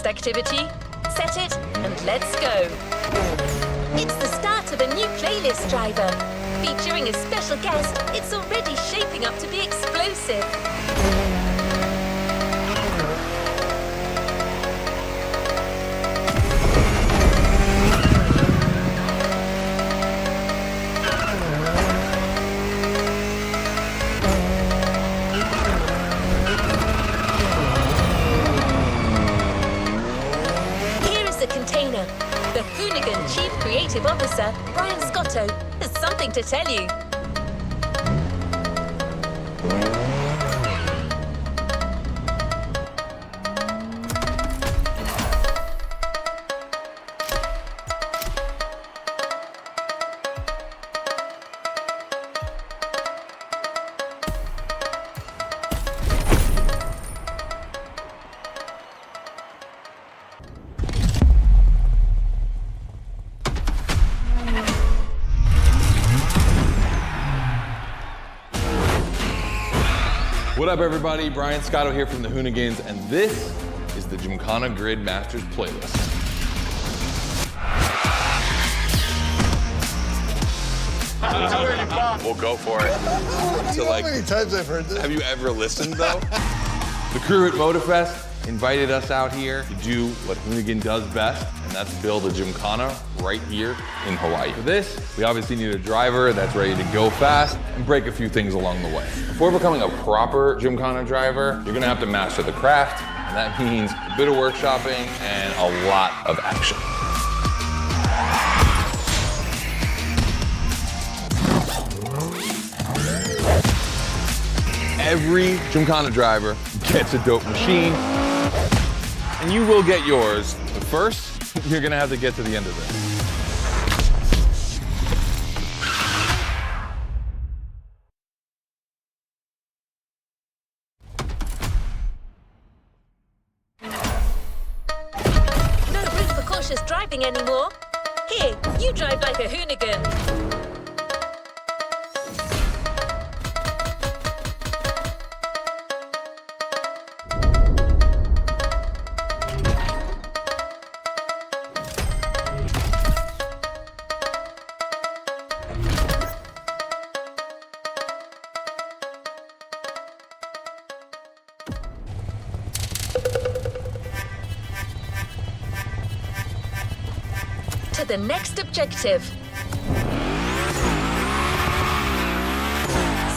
next activity. Set it and let's go. It's the start of a new playlist driver. Featuring a special guest, it's already shaping up to be explosive. The Hoonigan Chief Creative Officer, Brian Scotto, has something to tell you. What up, everybody? Brian Scotto here from the Hoonigans, and this is the Gymkhana GRID Masters playlist. We'll go for it. You know how many times I've heard this? Have you ever listened, though? The crew at Motorfest invited us out here to do what Hoonigan does best, and that's build a Gymkhana right here in Hawaii. For this, we obviously need a driver that's ready to go fast and break a few things along the way. Before becoming a proper Gymkhana driver, you're gonna have to master the craft, and that means a bit of workshopping and a lot of action. Every Gymkhana driver gets a dope machine, and you will get yours. But first, you're gonna have to get to the end of this. No room for cautious driving anymore. Here, you drive like a Hoonigan. To the next objective.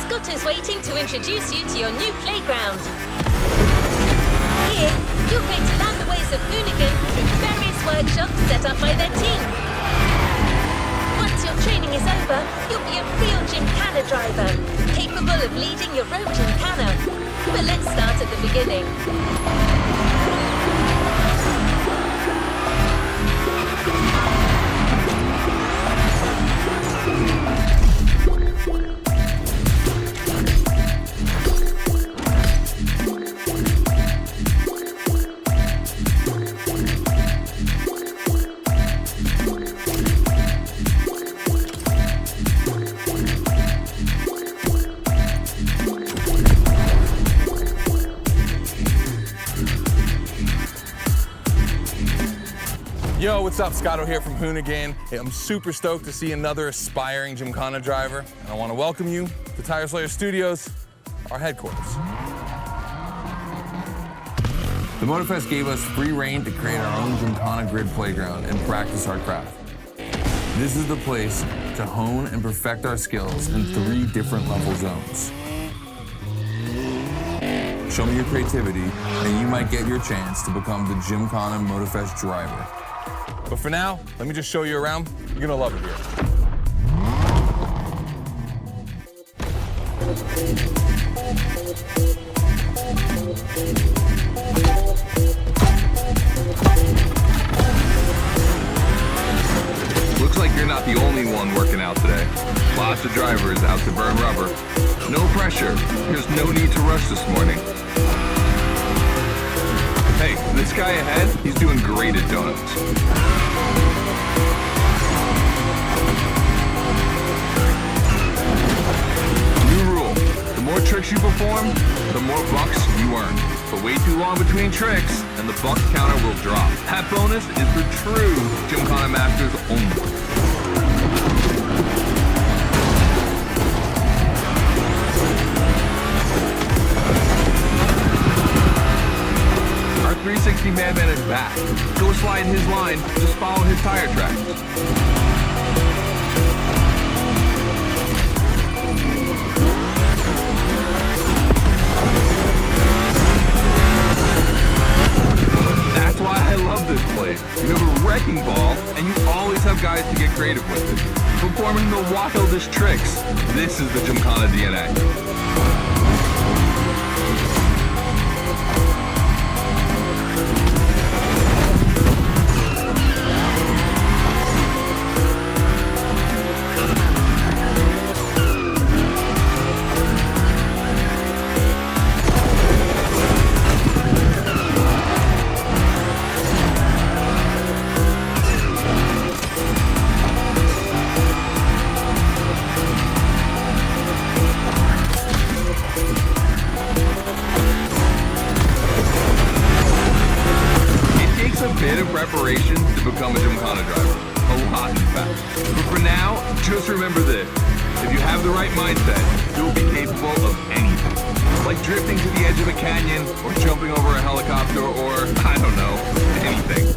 Scott is waiting to introduce you to your new playground. Here, you're going to learn the ways of Hoonigan through various workshops set up by their team. Once your training is over, you'll be a real Gymkhana driver, capable of leading your own Gymkhana. But let's start at the beginning. Yo, what's up? Scotto here from Hoonigan. Hey, I'm super stoked to see another aspiring Gymkhana driver, and I want to welcome you to Tire Slayer Studios, our headquarters. The Motorfest gave us free reign to create our own Gymkhana GRID playground and practice our craft. This is the place to hone and perfect our skills in 3 different level zones. Show me your creativity, and you might get your chance to become the Gymkhana Motorfest driver. But for now, let me just show you around. You're gonna love it here. Looks like you're not the only one working out today. Lots of drivers out to burn rubber. No pressure. There's no need to rush this morning. Hey, this guy ahead, he's doing great at donuts. New rule, the more tricks tricks you perform, the more bucks you earn. But wait too long between tricks, and the buck counter will drop. That bonus is for true Gymkhana Masters only. Our 360 Madman is back. Go slide in his line, just follow his tire track. That's why I love this place. You have a wrecking ball, and you always have guys to get creative with it. Performing the wildest tricks. This is the Gymkhana DNA. Preparations to become a Gymkhana driver. A lot, in fact. But for now, just remember this. If you have the right mindset, you'll be capable of anything. Like drifting to the edge of a canyon, or jumping over a helicopter, or, I don't know, anything.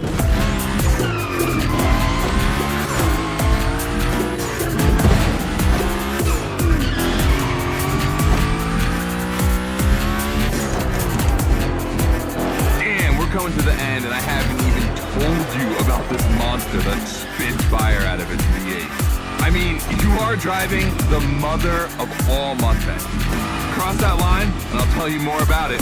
Coming to the end, and I haven't even told you about this monster that spits fire out of its V8. I mean, you are driving the mother of all Mustangs. Cross that line, and I'll tell you more about it.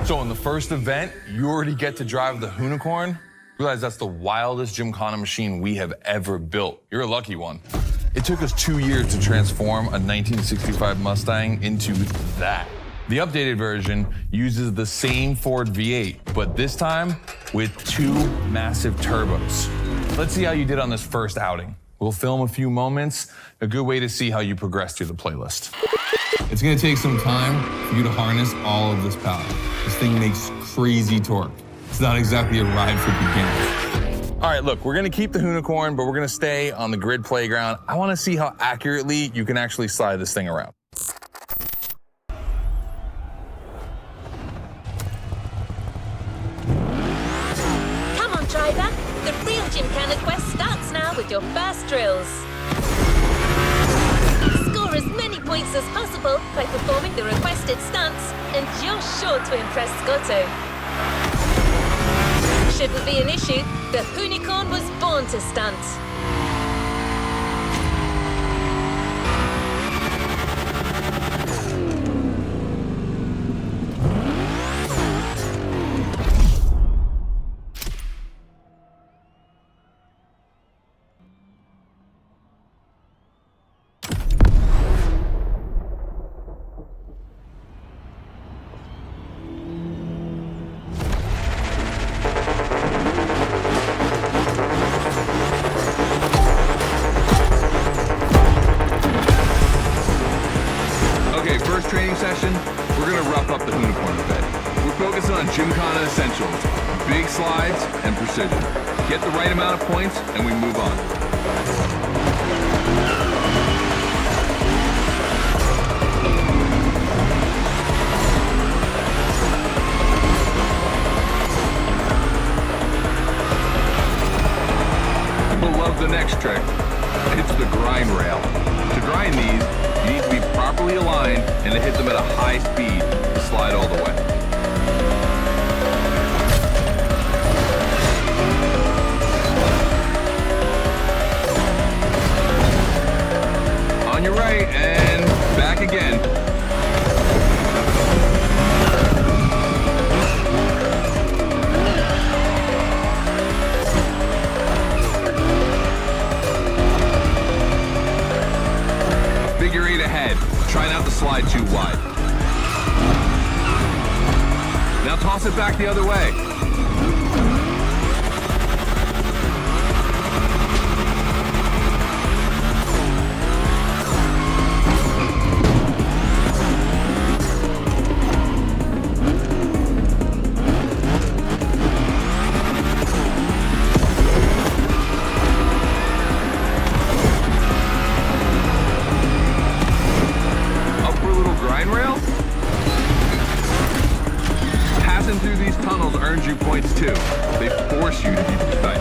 So in the first event, you already get to drive the Hoonigan. Realize that's the wildest Gymkhana machine we have ever built. You're a lucky one. It took us 2 years to transform a 1965 Mustang into that. The updated version uses the same Ford V8, but this time with 2 massive turbos. Let's see how you did on this first outing. We'll film a few moments, a good way to see how you progress through the playlist. It's gonna take some time for you to harness all of this power. This thing makes crazy torque. It's not exactly a ride for beginners. All right, look, we're gonna keep the Hoonigan, but we're gonna stay on the grid playground. I wanna see how accurately you can actually slide this thing around. Come on, driver. The real Gymkhana quest starts now with your first drills. Score as many points as possible by performing the requested stunts, and you're sure to impress Scotto. Shouldn't be an issue. The Hoonigan was born to stunt. Gymkhana essentials, big slides and precision. Get the right amount of points and we move on. People love the next trick. It's the grind rail. To grind these, you need to be properly aligned and to hit them at a high speed to slide all the way. On your right and back again. Figure 8 ahead. Try not to slide too wide. Now toss it back the other way. Through these tunnels earns you points too. They force you to be precise.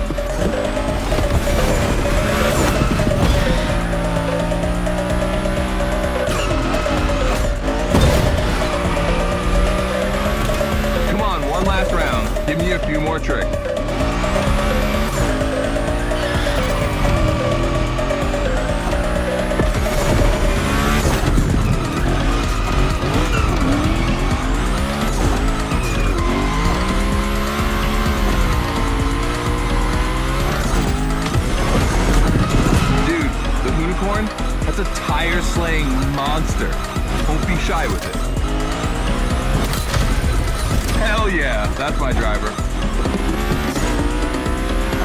Come on, one last round. Give me a few more tricks. That's a tire-slaying monster. Don't be shy with it. Hell yeah, that's my driver.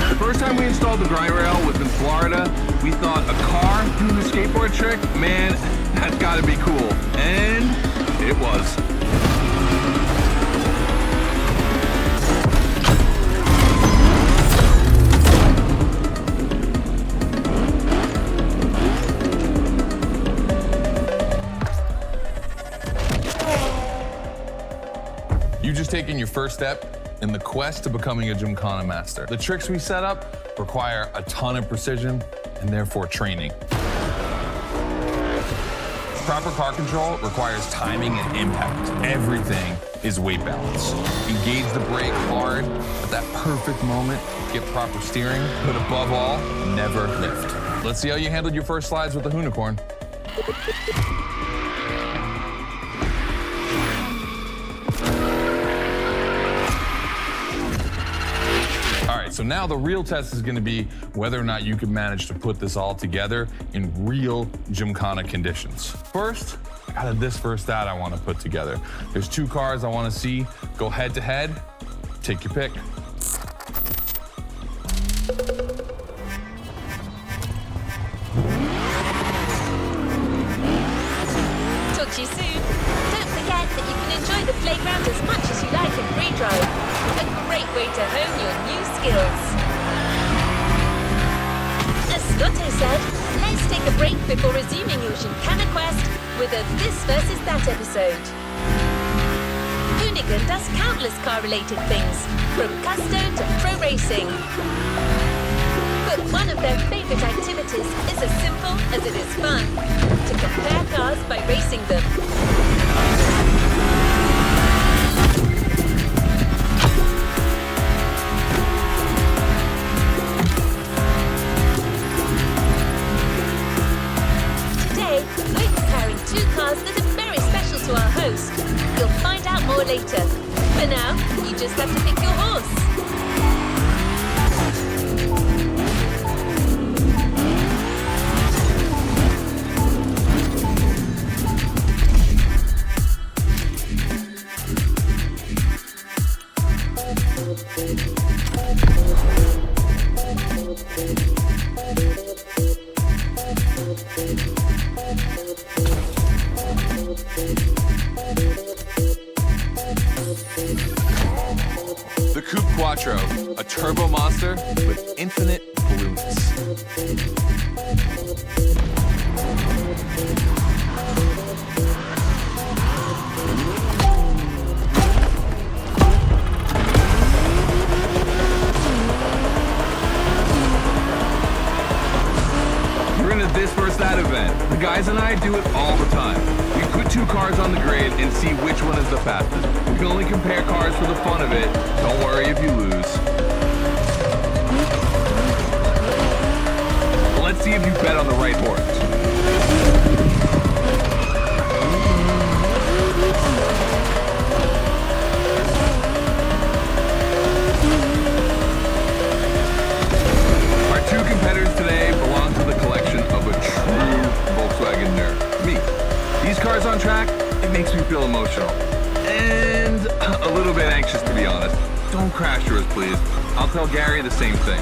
The first time we installed the grind rail was in Florida. We thought a car doing a skateboard trick, man, that's gotta be cool. And it was. You just taken your first step in the quest to becoming a Gymkhana master. The tricks we set up require a ton of precision and therefore training. Proper car control requires timing and impact. Everything is weight balance. Engage the brake hard at that perfect moment, get proper steering, but above all, never lift. Let's see how you handled your first slides with the Hoonigan. So now the real test is going to be whether or not you can manage to put this all together in real Gymkhana conditions. First, out of this first stat I want to put together. There's two cars I want to see go head to head. Take your pick. Talk to you soon. Don't forget that you can enjoy the playground as much as you like in free drive. A great way to hone your new skills. As Scotto said, let's take a break before resuming your Gymkhana quest with a This versus That episode. Hoonigan does countless car-related things, from custo to pro racing. But one of their favorite activities is as simple as it is fun, to compare cars by racing them. Two cars that are very special to our host. You'll find out more later. For now, you just have to pick your horse. A turbo monster with infinite blueness. We're in a This versus That event. The guys and I do it all the time. We put two cars on the grid and see which one is the fastest. We can only compare cars for the fun of it. Don't worry if you lose. Let's see if you bet on the right horse. Our two competitors today belong to the collection of a true Volkswagen nerd, me. These cars on track, it makes me feel emotional. And Everyone's a little bit anxious, to be honest. Don't crash yours, please. I'll tell Gary the same thing.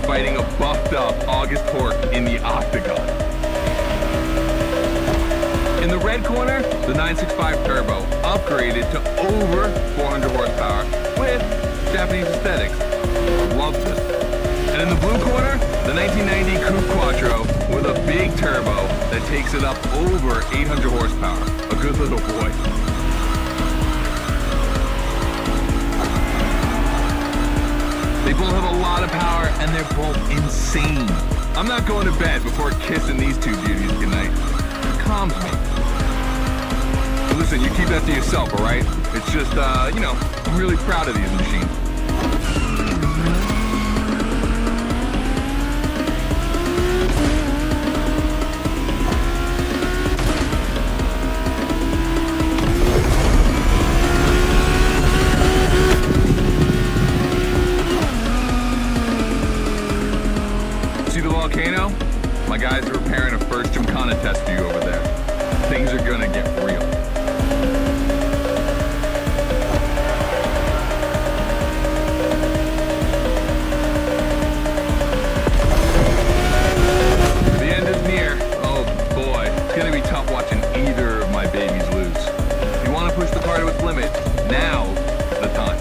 Fighting a buffed up August Hork in the octagon. In the red corner, the 965 Turbo, upgraded to over 400 horsepower with Japanese aesthetics. Love this. And in the blue corner, the 1990 Crew Quattro with a big turbo that takes it up over 800 horsepower. A good little boy. They both have a lot of power, and they're both insane. I'm not going to bed before kissing these two beauties goodnight. It calms me. But listen, you keep that to yourself, all right? It's just, you know, I'm really proud of these machines. My guys are preparing a first Gymkhana test for you over there. Things are gonna get real. The end is near. Oh boy, it's gonna be tough watching either of my babies lose. If you wanna push the car to its limit, now's the time.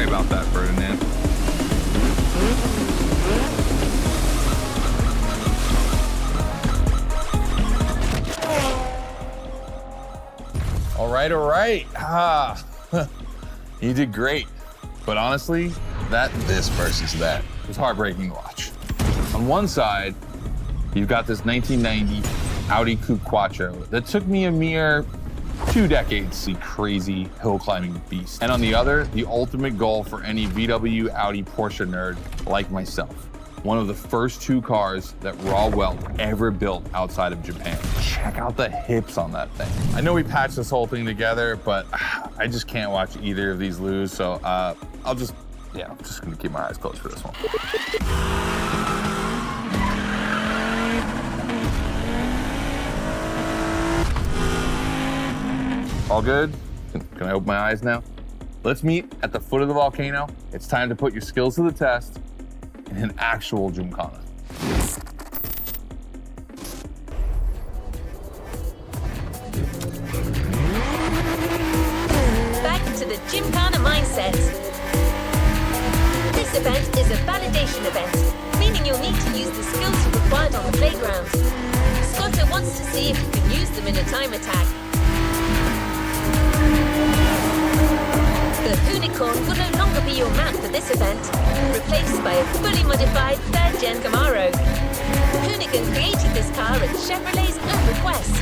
About that, Ferdinand. All right. You did great. But honestly, this versus that was heartbreaking to watch. On one side, you've got this 1990 Audi Coupe Quattro that took me a mere 2 decades to see crazy hill climbing beast. And on the other, the ultimate goal for any VW, Audi, Porsche nerd like myself. One of the first 2 cars that Raw Weld ever built outside of Japan. Check out the hips on that thing. I know we patched this whole thing together, but I just can't watch either of these lose. So I'm just gonna keep my eyes closed for this one. All good? Can I open my eyes now? Let's meet at the foot of the volcano. It's time to put your skills to the test in an actual Gymkhana. Back to the Gymkhana mindset. This event is a validation event, meaning you'll need to use the skills you acquired on the playground. Scotto wants to see if you can use them in a time attack. The Hoonigan will no longer be your map for this event, replaced by a fully modified 3rd Gen Camaro. Hoonigan created this car at Chevrolet's own request.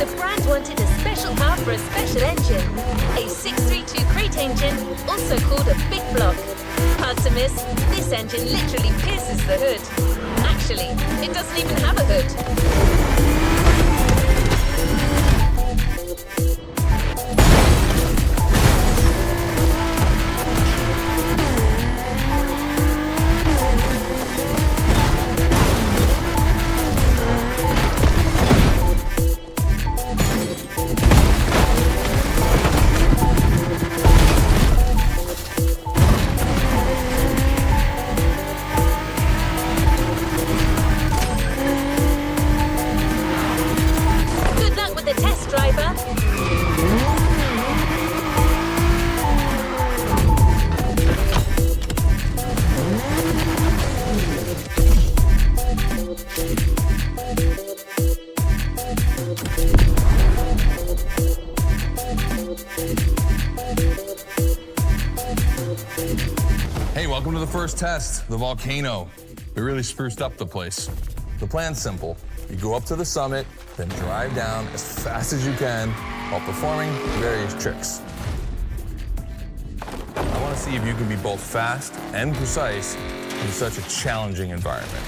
The brand wanted a special car for a special engine, a 632 crate engine, also called a big block. Hard to miss, this engine literally pierces the hood. Actually, it doesn't even have a hood. Hey, welcome to the first test, the volcano. We really spruced up the place. The plan's simple. You go up to the summit, then drive down as fast as you can while performing various tricks. I want to see if you can be both fast and precise in such a challenging environment.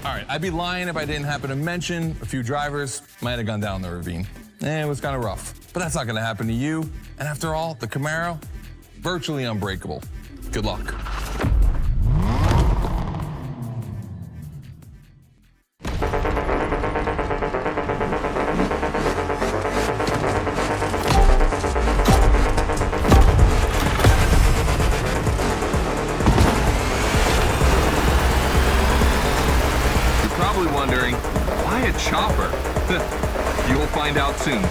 All right, I'd be lying if I didn't happen to mention a few drivers might have gone down the ravine. It was kind of rough, but that's not going to happen to you. And after all, the Camaro, virtually unbreakable. Good luck. You're probably wondering, why a chopper? You will find out soon.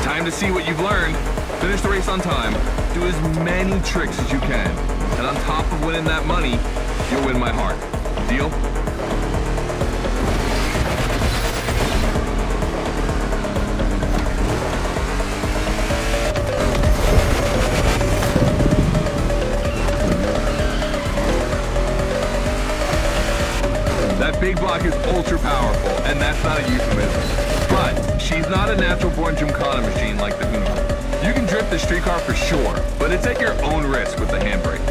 Time to see what you've learned. Finish the race on time. Do as many tricks as you can. And on top of winning that money, you'll win my heart. Deal? That big block is ultra powerful, and that's not a euphemism. But she's not a natural-born Gymkhana machine like the Hoonigan. You can drift the streetcar for sure, but it's at your own risk with the handbrake.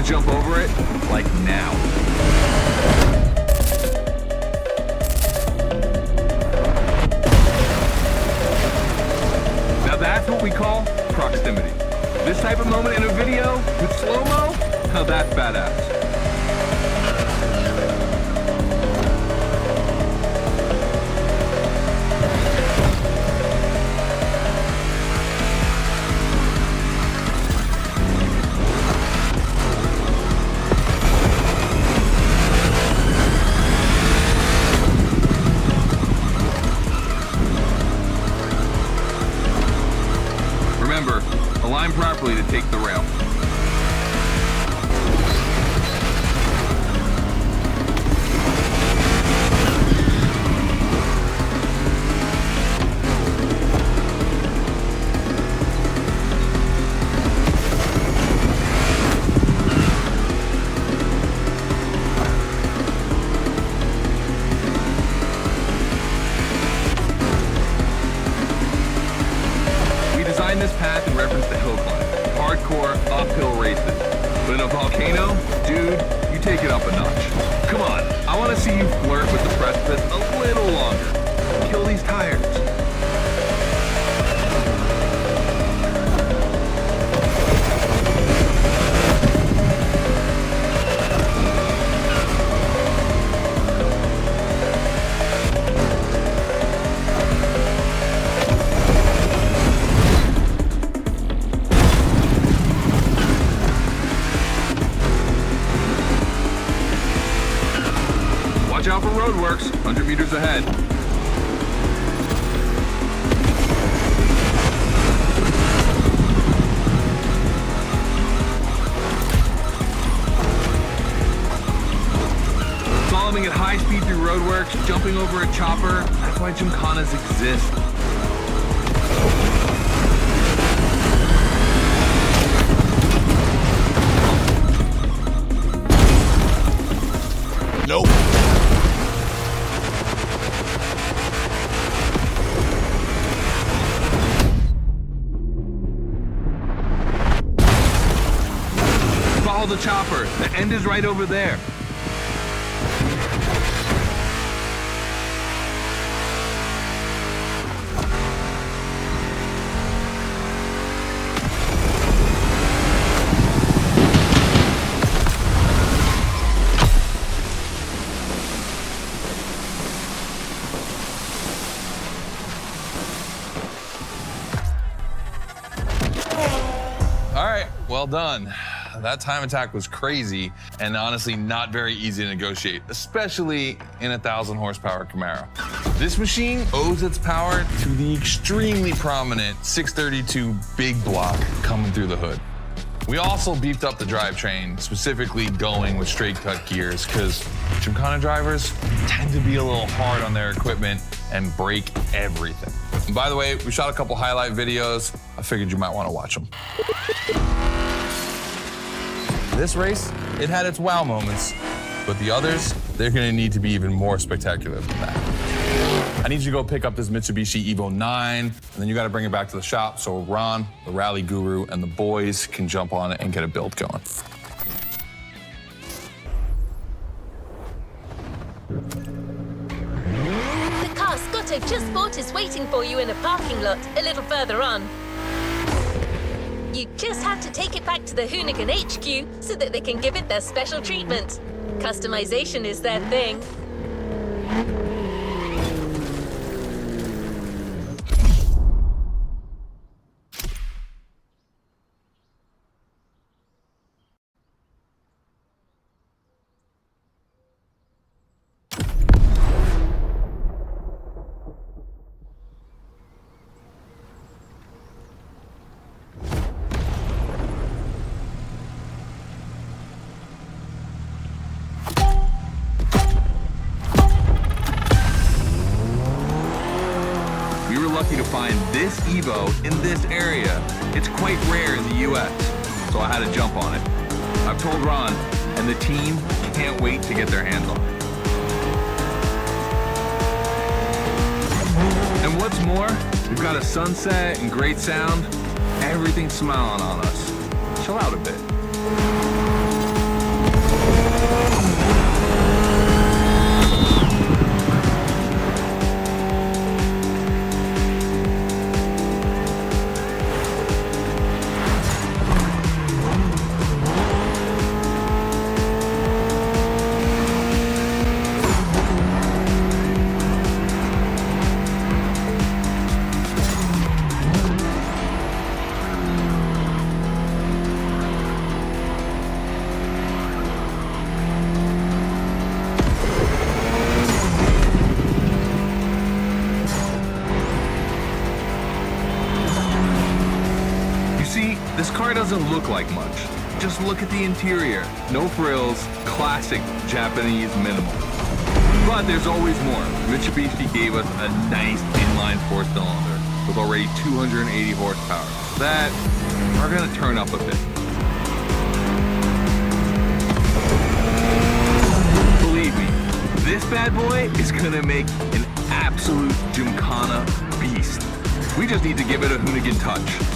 Jump over it, like now. Now that's what we call proximity. This type of moment in a video with slow-mo, now that's badass. Align properly to take the rail. This path in reference to hill climb, hardcore uphill races. But in a volcano, dude, you take it up a notch. Come on, I want to see you flirt with the precipice a little longer. Kill these tires. Watch out for roadworks, 100 meters ahead. Following at high speed through roadworks, jumping over a chopper, that's why Gymkhanas exist. Nope. Follow the chopper. The end is right over there. Well done. That time attack was crazy and honestly not very easy to negotiate, especially in a 1,000 horsepower Camaro. This machine owes its power to the extremely prominent 632 big block coming through the hood. We also beefed up the drivetrain, specifically going with straight cut gears, because Gymkhana drivers tend to be a little hard on their equipment and break everything. And by the way, we shot a couple highlight videos. I figured you might want to watch them. This race, it had its wow moments, but the others, they're gonna need to be even more spectacular than that. I need you to go pick up this Mitsubishi Evo 9, and then you gotta bring it back to the shop so Ron, the rally guru, and the boys can jump on it and get a build going. The car Scotto just bought is waiting for you in a parking lot a little further on. You just have to take it back to the Hoonigan HQ so that they can give it their special treatment. Customization is their thing. To find this Evo in this area. It's quite rare in the US, so I had to jump on it. I've told Ron, and the team can't wait to get their hands on it. And what's more, we've got a sunset and great sound. Everything's smiling on us. Chill out a bit. This car doesn't look like much. Just look at the interior. No frills, classic Japanese minimal. But there's always more. Mitsubishi gave us a nice inline four-cylinder with already 280 horsepower. That are gonna turn up a bit. Believe me, this bad boy is gonna make an absolute Gymkhana beast. We just need to give it a Hoonigan touch.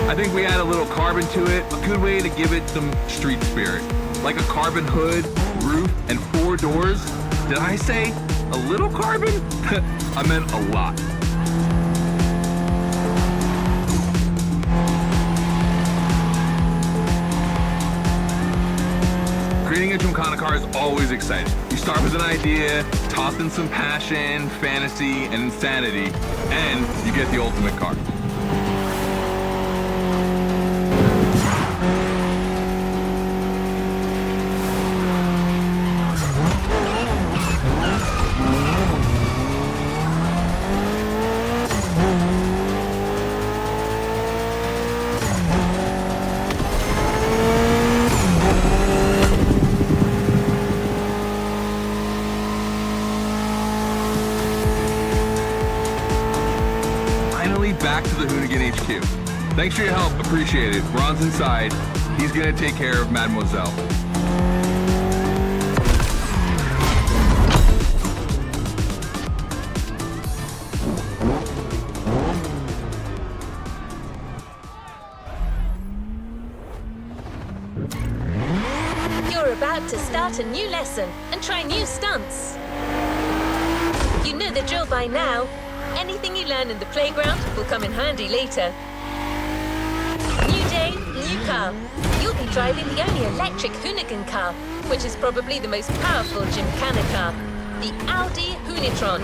I think we add a little carbon to it, a good way to give it some street spirit. Like a carbon hood, roof, and 4 doors. Did I say a little carbon? I meant a lot. Creating a Gymkhana car is always exciting. You start with an idea, toss in some passion, fantasy, and insanity, and you get the ultimate car. Back to the Hoonigan HQ. Thanks for your help, appreciate it. Ron's inside. He's gonna take care of Mademoiselle. You're You're about to start a new lesson and try new stunts. You know the drill by now. Anything you learn in the playground will come in handy later. New day, new car. You'll be driving the only electric Hoonigan car, which is probably the most powerful Gymkhana car, the Audi Hoonitron.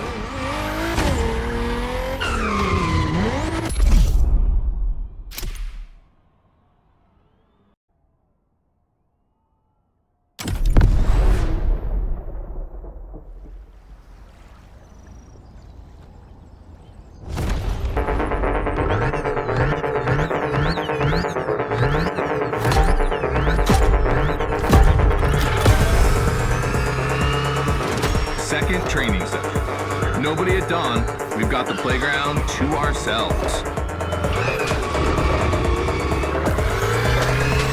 Second training session. Nobody at dawn. We've got the playground to ourselves.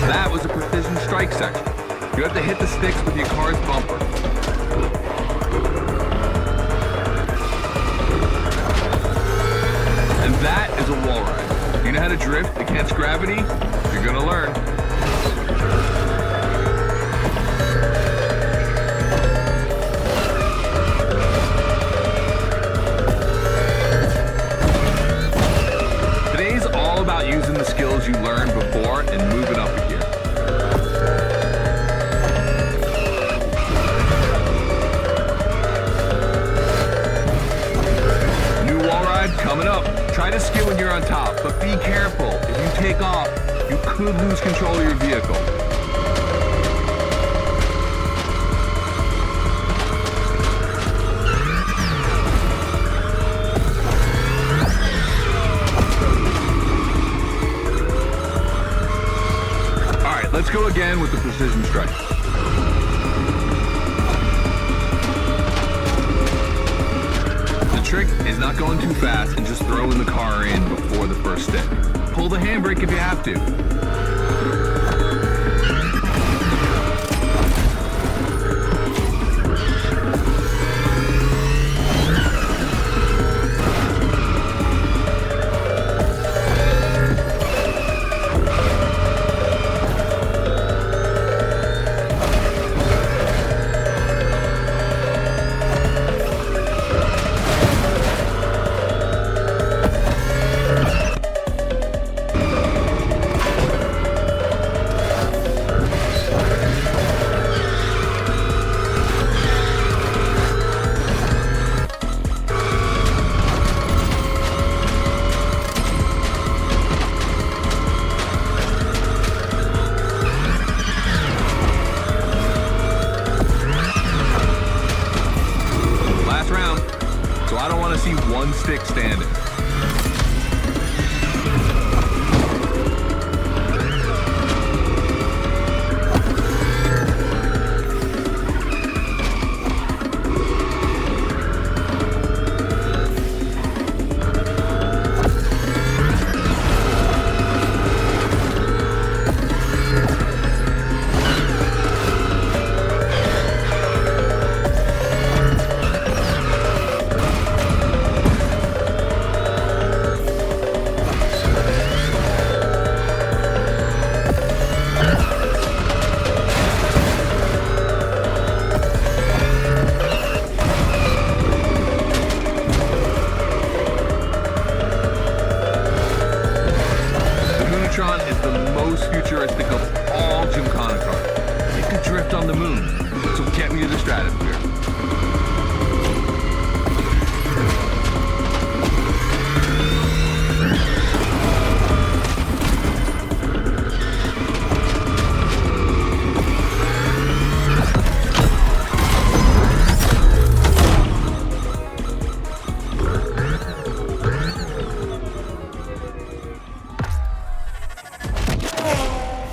That was a precision strike section. You have to hit the sticks with your car's bumper. And that is a wall ride. You know how to drift against gravity? You're gonna learn. Today's all about using the skills you learned before and moving up a gear. New wall ride coming up. Try to skid when you're on top, but be careful. If you take off, you could lose control of your vehicle. Let's go again with the precision strike. The trick is not going too fast and just throwing the car in before the first stick. Pull the handbrake if you have to. One stick standing. Is the most futuristic of all Gymkhana cars. It could drift on the moon, so get me to the stratosphere.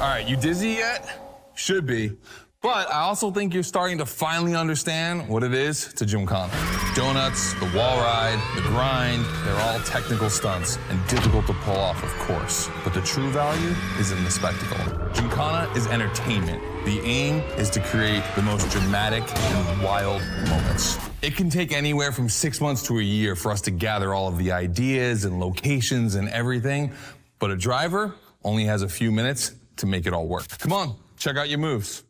All right, you dizzy yet? Should be. But I also think you're starting to finally understand what it is to Gymkhana. Donuts, the wall ride, the grind, they're all technical stunts and difficult to pull off, of course. But the true value is in the spectacle. Gymkhana is entertainment. The aim is to create the most dramatic and wild moments. It can take anywhere from 6 months to a year for us to gather all of the ideas and locations and everything, but a driver only has a few minutes to make it all work. Come on, check out your moves.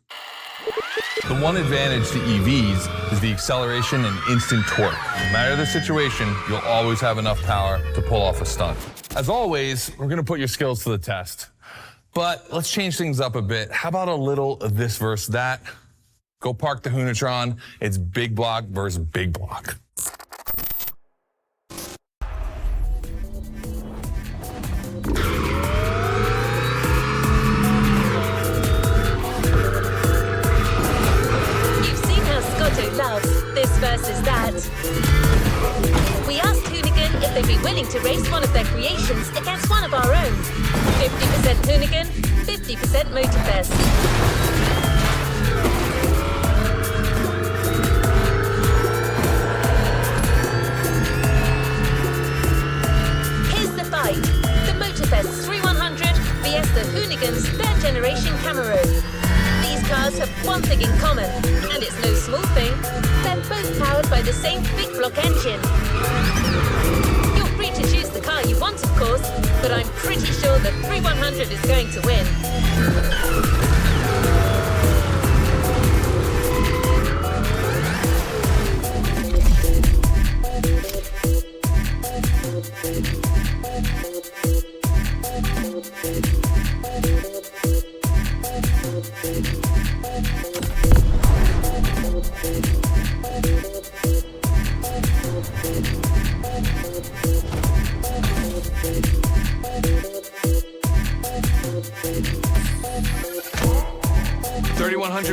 The one advantage to EVs is the acceleration and instant torque. No matter the situation, you'll always have enough power to pull off a stunt. As always, we're gonna put your skills to the test. But let's change things up a bit. How about a little of this versus that? Go park the Hoonatron. It's big block versus big block. This versus that. We asked Hoonigan if they'd be willing to race one of their creations against one of our own. 50% Hoonigan, 50% Motorfest. Here's the fight. The Motorfest 3100 vs the Hoonigan's third generation Camaro. These cars have one thing in common, and it's no small thing. They're both powered by the same big block engine. You're free to choose the car you want, of course, but I'm pretty sure the 3100 is going to win.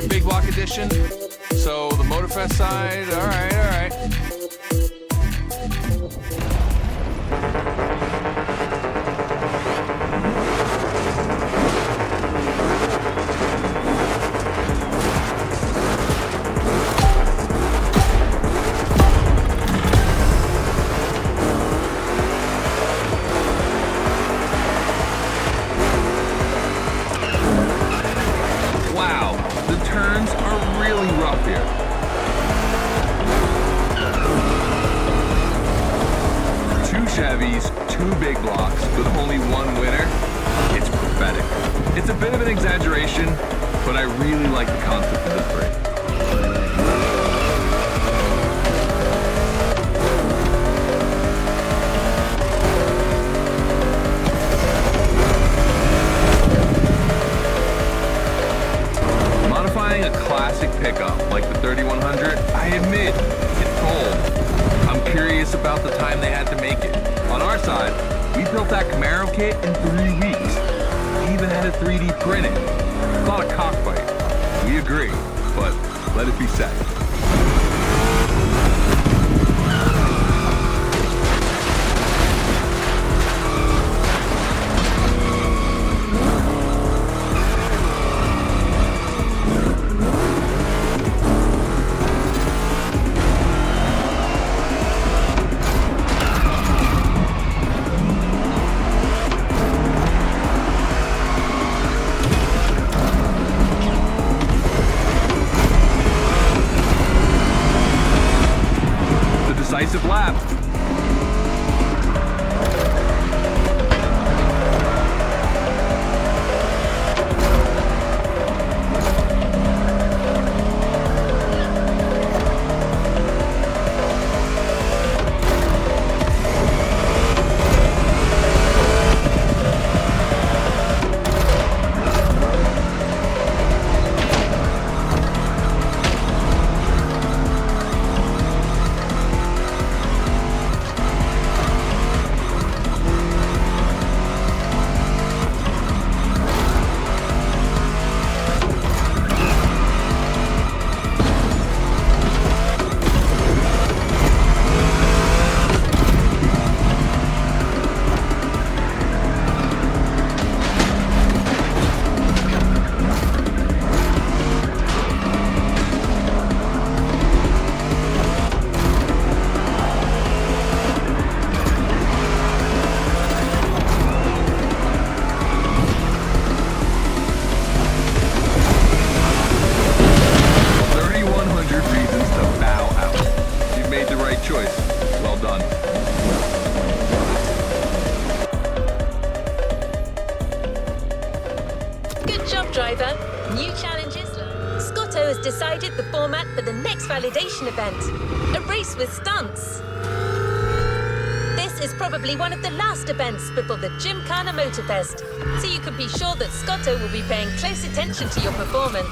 Big block edition. So the Motorfest side, all right, all right. Two big blocks with only one winner. It's pathetic. It's a bit of an exaggeration, but I really like the concept of this race. Modifying a classic pickup like the 3100, I admit, it's bold. I'm curious about the time they had to make it. On our side, we built that Camaro kit in 3 weeks. We even had it 3D printed. Thought a cockfight. We agree, but let it be said. Decisive lap. Good job, driver. New challenges. Scott Scotto has decided the format for the next validation event, a race with stunts. This is probably one of the last events before the Gymkhana Motorfest, so you can be sure that Scotto will be paying close attention to your performance.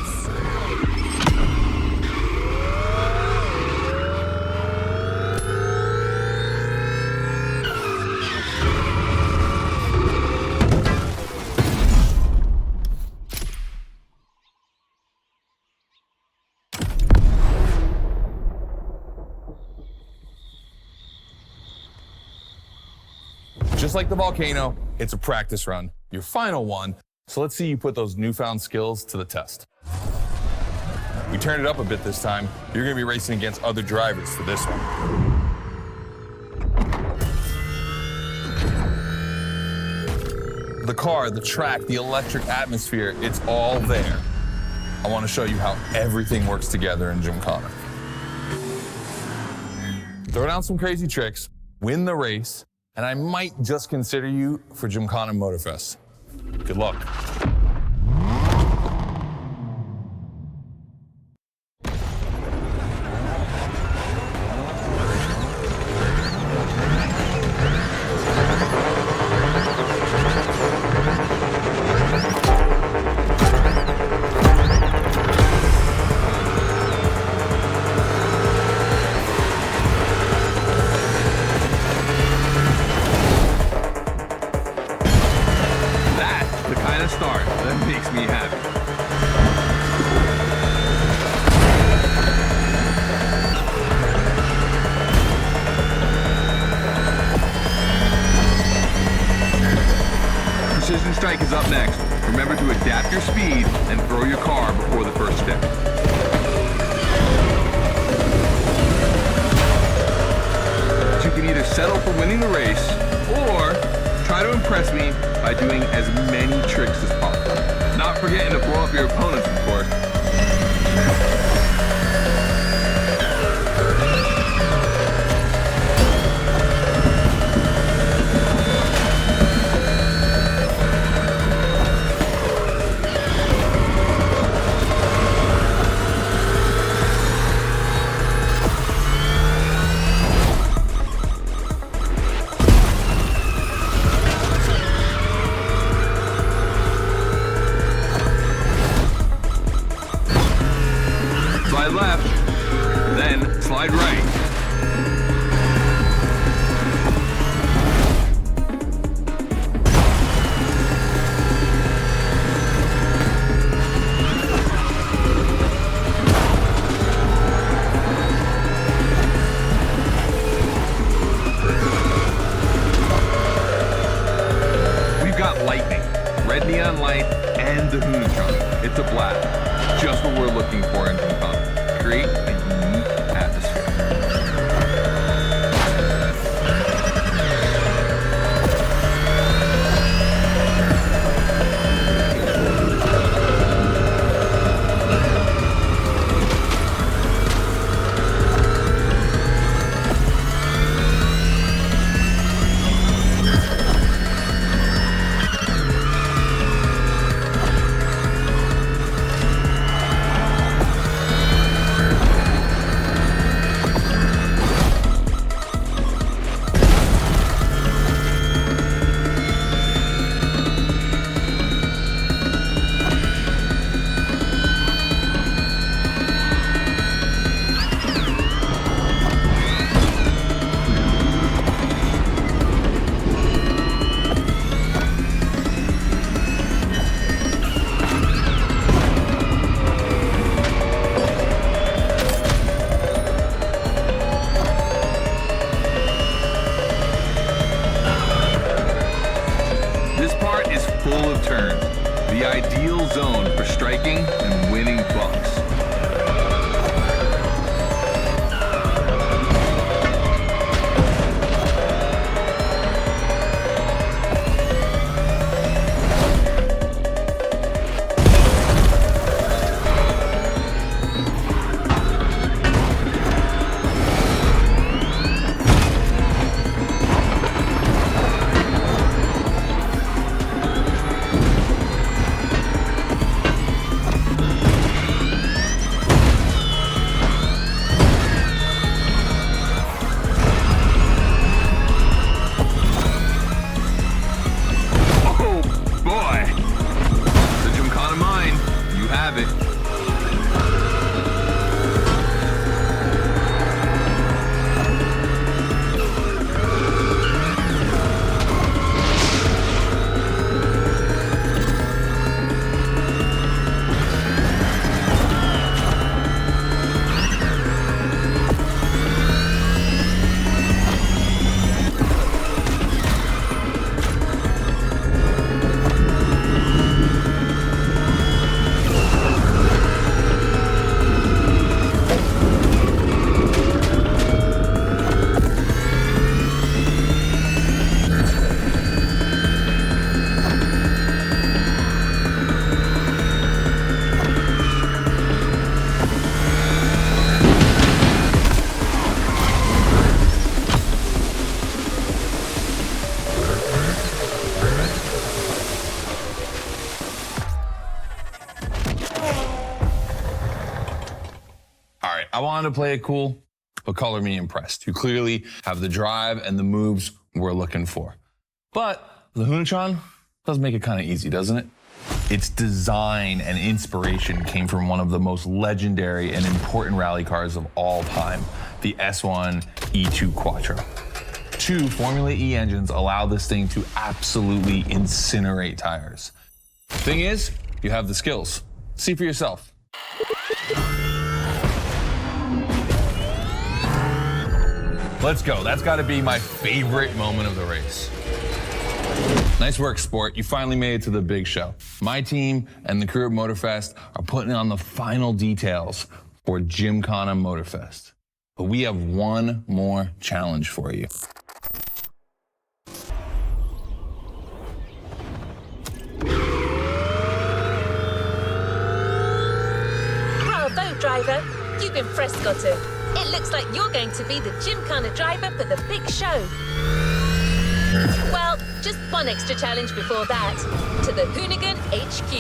Just like the volcano, it's a practice run, your final one. So let's see you put those newfound skills to the test. We turned it up a bit this time. You're gonna be racing against other drivers for this one. The car, the track, the electric atmosphere, it's all there. I wanna show you how everything works together in Gymkhana. Throw down some crazy tricks, win the race, and I might just consider you for Gymkhana Motorfest. Good luck. Strike is up next. Remember to adapt your speed and throw your car before the first step. You can either settle for winning the race or try to impress me by doing as many tricks as possible. Not forgetting to blow up your opponents, of course. Left, then slide right. We've got lightning, red neon light, and the Hoonigan. It's a blast. Just what we're looking for in Gymkhana. Create a unique atmosphere. I wanted to play it cool, but color me impressed. You clearly have the drive and the moves we're looking for. But the Hoonigan does make it kind of easy, doesn't it? Its design and inspiration came from one of the most legendary and important rally cars of all time, the S1 E2 Quattro. 2 Formula E engines allow this thing to absolutely incinerate tires. Thing is, you have the skills. See for yourself. Let's go. That's got to be my favorite moment of the race. Nice work, sport. You finally made it to the big show. My team and the crew at Motorfest are putting on the final details for Gymkhana Motorfest. But we have one more challenge for you. Bravo, driver. You've impressed, Scotto. It looks like you're going to be the Gymkhana driver for the big show. Well, just one extra challenge before that, to the Hoonigan HQ.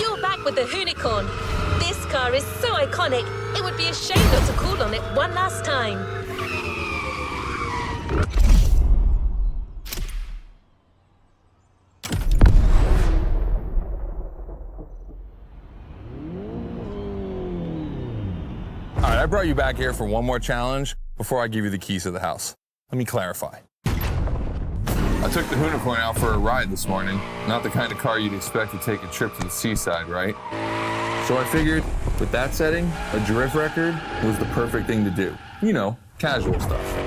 You're back with the Hoonigan. This car is so iconic, it would be a shame not to call on it one last time. All right, I brought you back here for one more challenge before I give you the keys to the house. Let me clarify. I took the Hoonigan out for a ride this morning. Not the kind of car you'd expect to take a trip to the seaside, right? So I figured, with that setting, a drift record was the perfect thing to do. You know, casual stuff.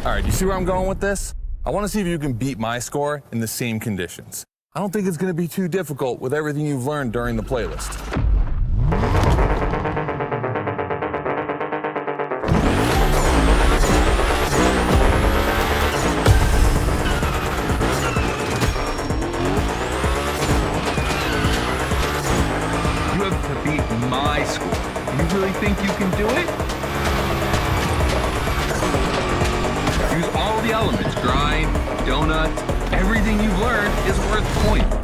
All right, you see where I'm going with this? I want to see if you can beat my score in the same conditions. I don't think it's going to be too difficult with everything you've learned during the playlist. My score. You really think you can do it? Use all the elements. Grind, donut, everything you've learned is worth a point.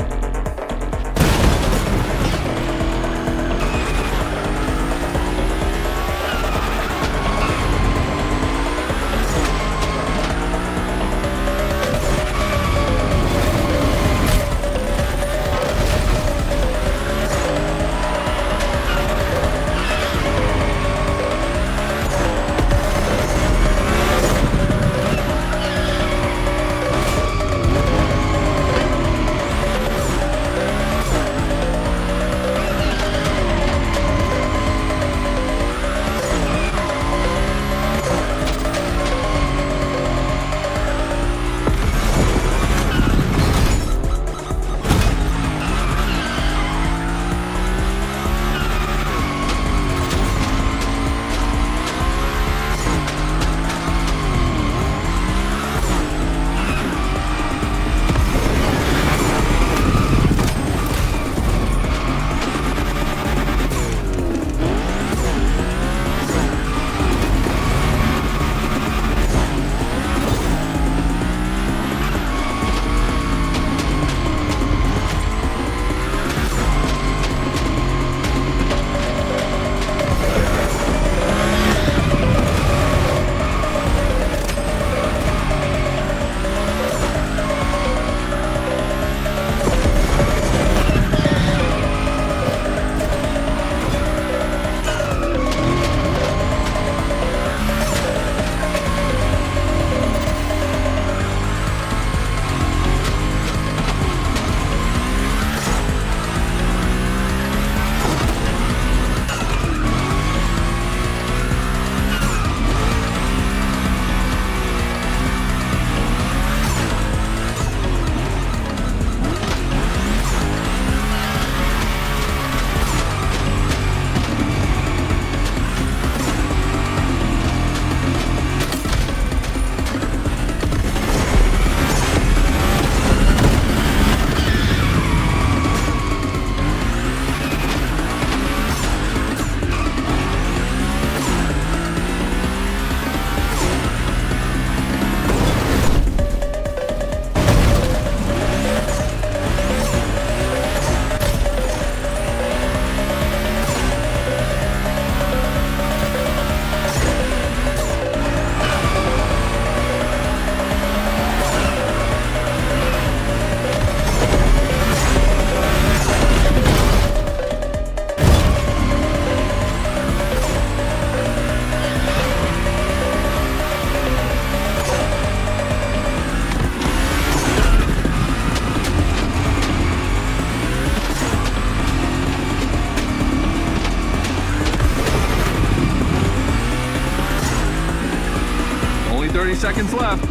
30 seconds left.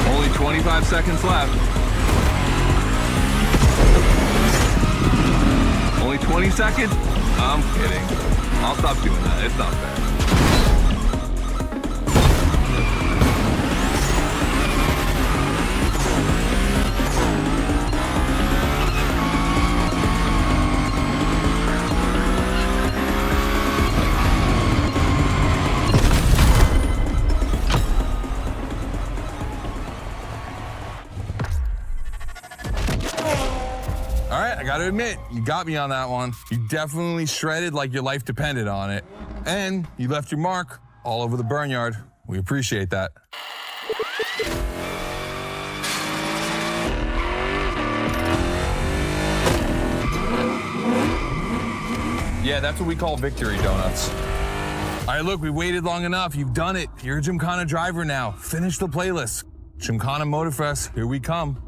Only 25 seconds left. Only 20 seconds? I'm kidding. I'll stop doing that. It's not fair. All right, I gotta admit, you got me on that one. You definitely shredded like your life depended on it. And you left your mark all over the barnyard. We appreciate that. Yeah, that's what we call victory donuts. All right, look, we waited long enough. You've done it. You're a Gymkhana driver now. Finish the playlist. Gymkhana Motorfest, here we come.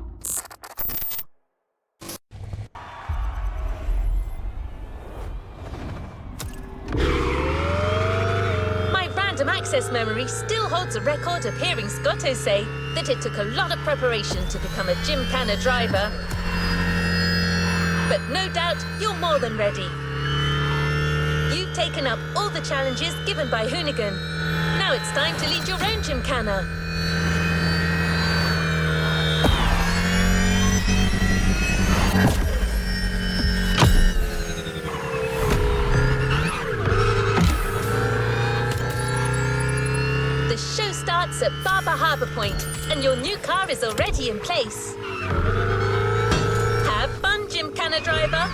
My random access memory still holds a record of hearing Scotto say that it took a lot of preparation to become a Gymkhana driver. But no doubt you're more than ready. You've taken up all the challenges given by Hoonigan. Now it's time to lead your own Gymkhana. The show starts at Barber Harbour Point, and your new car is already in place. Have fun, Gymkhana driver.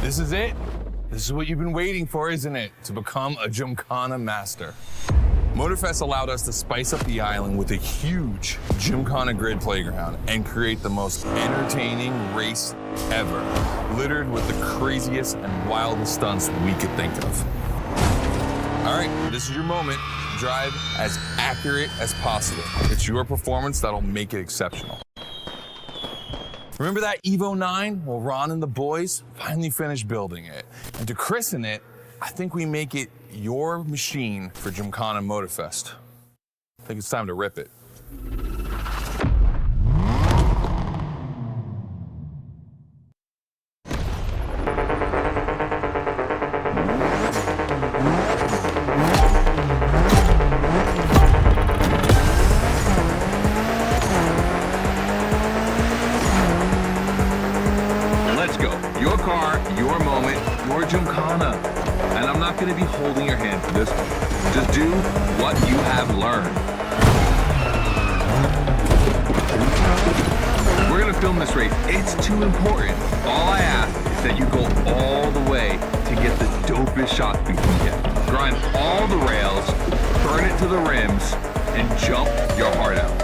This is it. This is what you've been waiting for, isn't it? To become a Gymkhana master. Motorfest allowed us to spice up the island with a huge Gymkhana GRID playground and create the most entertaining race ever, littered with the craziest and wildest stunts we could think of. All right, this is your moment. Drive as accurate as possible. It's your performance that'll make it exceptional. Remember that Evo 9? Well, Ron and the boys finally finished building it. And to christen it, I think we make it your machine for Gymkhana Motorfest. I think it's time to rip it. Your car, your moment, your Gymkhana. And I'm not going to be holding your hand for this one. Just do what you have learned. We're going to film this race. It's too important. All I ask is that you go all the way to get the dopest shots we can get. Grind all the rails, burn it to the rims, and jump your heart out.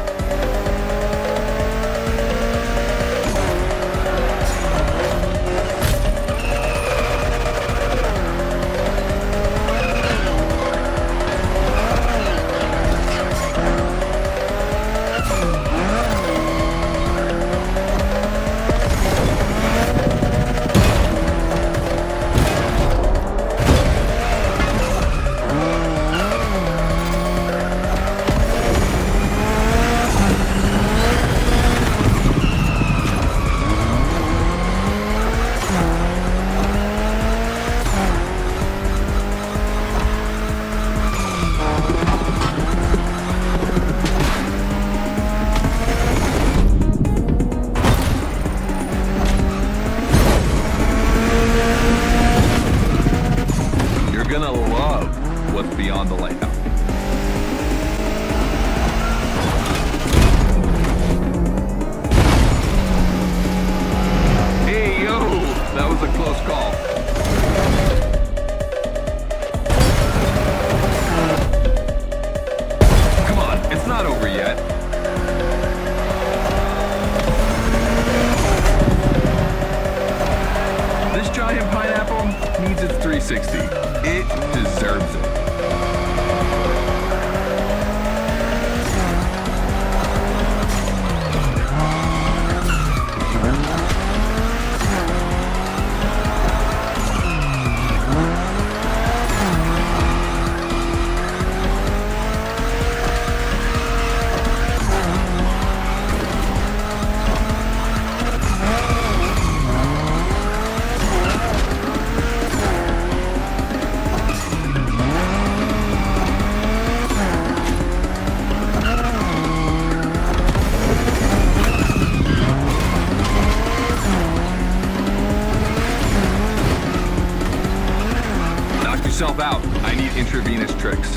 Beyond the lighthouse. Hey, yo, that was a close call. Come on, it's not over yet. This giant pineapple needs its 360. It deserves it. Out. I need intravenous tricks.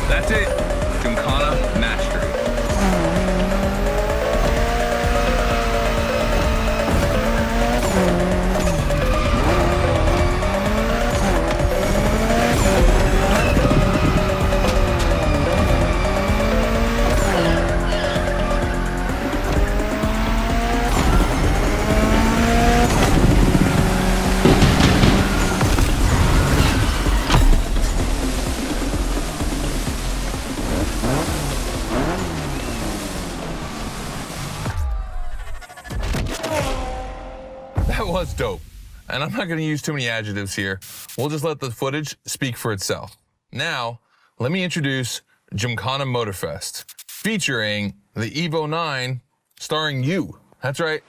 That's it. Gymkhana mastery. Was dope. And I'm not going to use too many adjectives here. We'll just let the footage speak for itself. Now, let me introduce Gymkhana Motorfest, featuring the Evo 9, starring you. That's right.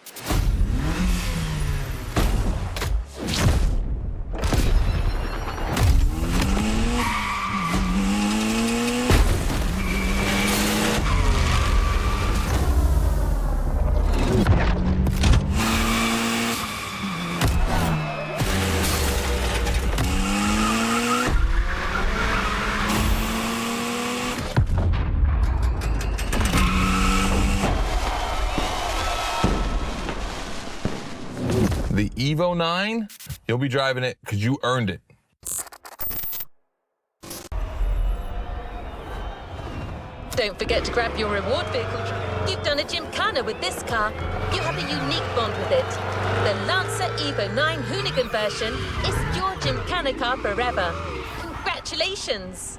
The Evo 9, you'll be driving it because you earned it. Don't forget to grab your reward vehicle. You've done a Gymkhana with this car. You have a unique bond with it. The Lancer Evo 9 Hoonigan version is your Gymkhana car forever. Congratulations!